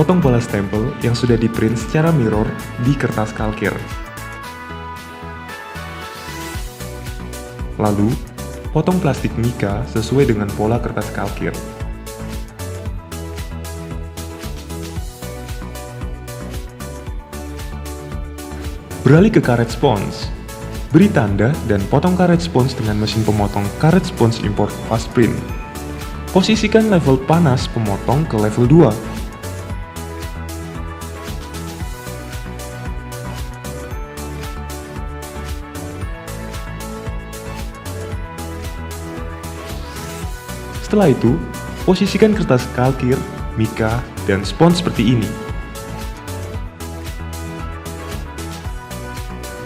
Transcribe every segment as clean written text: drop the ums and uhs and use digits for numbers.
potong pola stempel yang sudah di-print secara mirror di kertas kalkir. Lalu, potong plastik mika sesuai dengan pola kertas kalkir. Beralih ke karet spons. Beri tanda dan potong karet spons dengan mesin pemotong karet spons import fast print. Posisikan level panas pemotong ke level 2. Setelah itu, posisikan kertas kalkir, mika, dan spons seperti ini.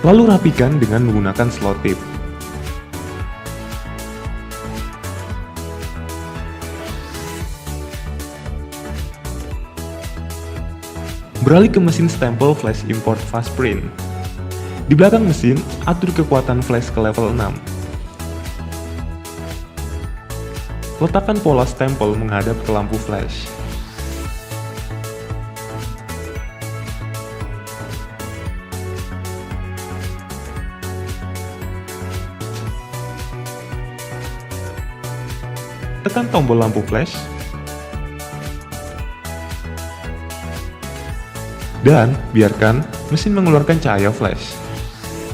Lalu rapikan dengan menggunakan slot tape. Beralih ke mesin stempel flash import fast print. Di belakang mesin, atur kekuatan flash ke level 6. Letakkan pola stempel menghadap ke lampu flash. Tekan tombol lampu flash dan biarkan mesin mengeluarkan cahaya flash.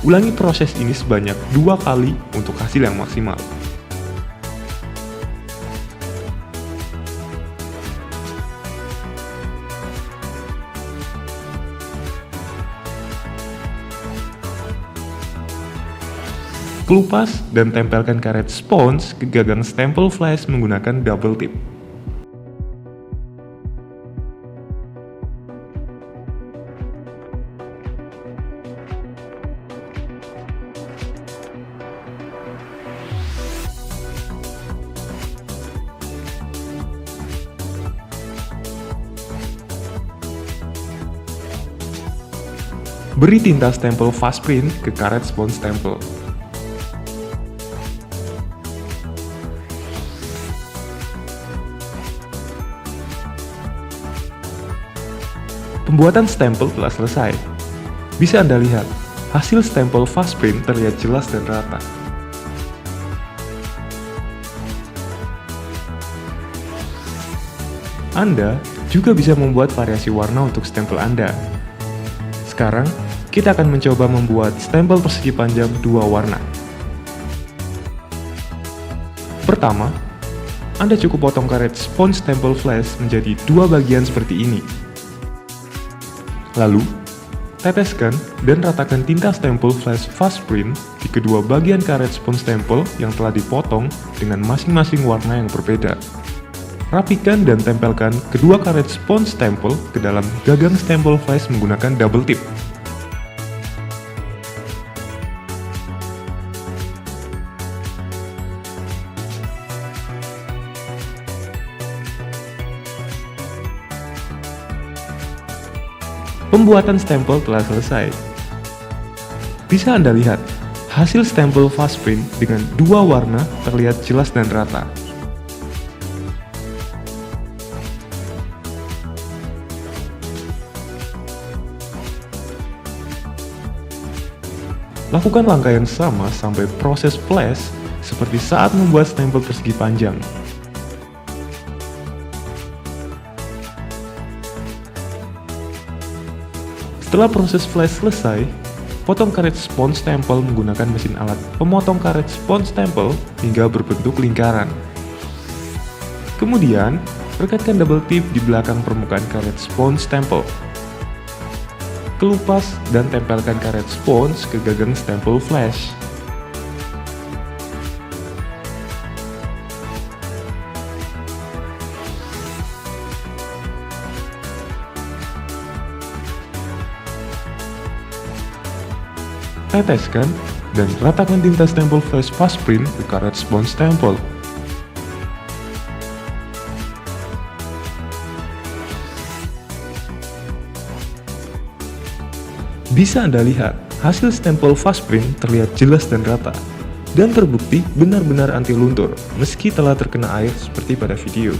Ulangi proses ini sebanyak 2 kali untuk hasil yang maksimal. Kelupas dan tempelkan karet spons ke gagang stempel flash menggunakan double tip. Beri tinta stempel fast print ke karet spons stempel. Pembuatan stempel telah selesai. Bisa Anda lihat, hasil stempel fast print terlihat jelas dan rata. Anda juga bisa membuat variasi warna untuk stempel Anda. Sekarang, kita akan mencoba membuat stempel persegi panjang 2 warna. Pertama, Anda cukup potong karet spons stempel flash menjadi 2 bagian seperti ini. Lalu, teteskan dan ratakan tinta stempel flash fast print di kedua bagian karet spons stempel yang telah dipotong dengan masing-masing warna yang berbeda. Rapikan dan tempelkan kedua karet spons stempel ke dalam gagang stempel flash menggunakan double tip. Pembuatan stempel telah selesai. Bisa Anda lihat, hasil stempel fast print dengan 2 warna terlihat jelas dan rata. Lakukan langkah yang sama sampai proses flash seperti saat membuat stempel persegi panjang. Setelah proses flash selesai, potong karet spons stempel menggunakan mesin alat pemotong karet spons stempel hingga berbentuk lingkaran. Kemudian, rekatkan double tip di belakang permukaan karet spons stempel. Kelupas dan tempelkan karet spons ke gagang stempel flash. Teteskan dan ratakan tinta stempel flash fast print ke karet spons stempel. Bisa Anda lihat, hasil stempel fast print terlihat jelas dan rata, dan terbukti benar-benar anti luntur meski telah terkena air seperti pada video.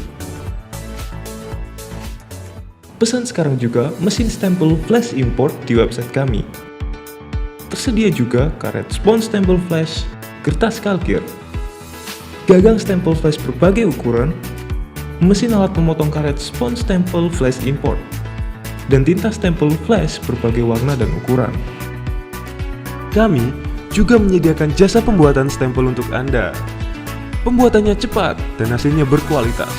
Pesan sekarang juga mesin stempel flash import di website kami. Tersedia juga karet spons stempel flash, kertas kalkir, gagang stempel flash berbagai ukuran, mesin alat pemotong karet spons stempel flash import, dan tinta stempel flash berbagai warna dan ukuran. Kami juga menyediakan jasa pembuatan stempel untuk Anda. Pembuatannya cepat dan hasilnya berkualitas.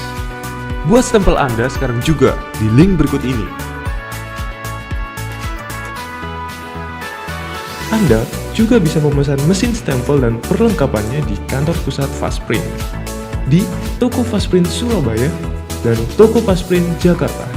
Buat stempel Anda sekarang juga di link berikut ini. Anda juga bisa memesan mesin stempel dan perlengkapannya di kantor pusat Fastprint, di Toko Fastprint Surabaya dan Toko Fastprint Jakarta.